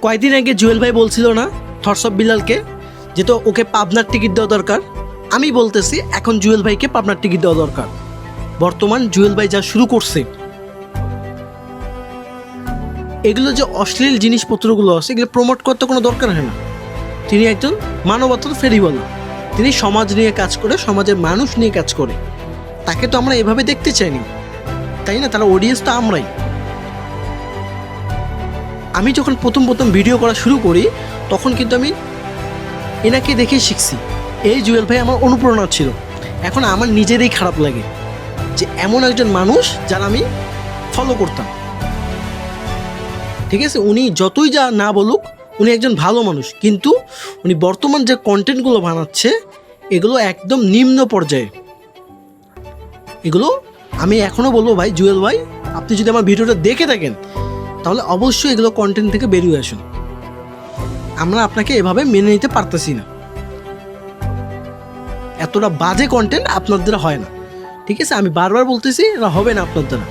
কয়েকদিন আগে জুয়েল ভাই বলছিল না থটস অফ বিলালকে যে তো ওকে পাবনার টিকিট দেওয়া দরকার। আমি বলতেছি এখন জুয়েল ভাইকে পাবনার টিকিট দেওয়া দরকার। বর্তমান জুয়েল ভাই যা শুরু করছে, এগুলো যে অশ্লীল জিনিসপত্রগুলো আছে এগুলো প্রমোট করতে কোনো দরকার হয় না। তিনি একজন মানবতার ফেরিওয়ালা, তিনি সমাজ নিয়ে কাজ করে, সমাজের মানুষ নিয়ে কাজ করে। তাকে তো আমরা এভাবে দেখতে চাইনি, তাই না? তারা অডিয়েন্স তো আমরাই। আমি যখন প্রথম ভিডিও করা শুরু করি তখন কিন্তু আমি এনাকে দেখেই শিখছি। এই জুয়েল ভাই আমার অনুপ্রেরণা ছিল। এখন আমার নিজেরই খারাপ লাগে যে এমন একজন মানুষ যারা আমি ফলো করতাম। ঠিক আছে, উনি যতই যা না বলুক উনি একজন ভালো মানুষ, কিন্তু উনি বর্তমান যে কন্টেন্টগুলো বানাচ্ছে এগুলো একদম নিম্ন পর্যায়ে। এগুলো আমি এখনও বলবো ভাই, জুয়েল ভাই আপনি যদি আমার ভিডিওটা দেখে থাকেন তাহলে অবশ্যই এগুলো কন্টেন্ট থেকে বেরিয়ে আসুন। আমরা আপনাকে এভাবে মেনে নিতে পারতেছি না। এতটা বাজে কন্টেন্ট আপনার দ্বারা হয় না। ঠিক আছে, আমি বারবার বলতেছি এটা হবে না আপনার দ্বারা।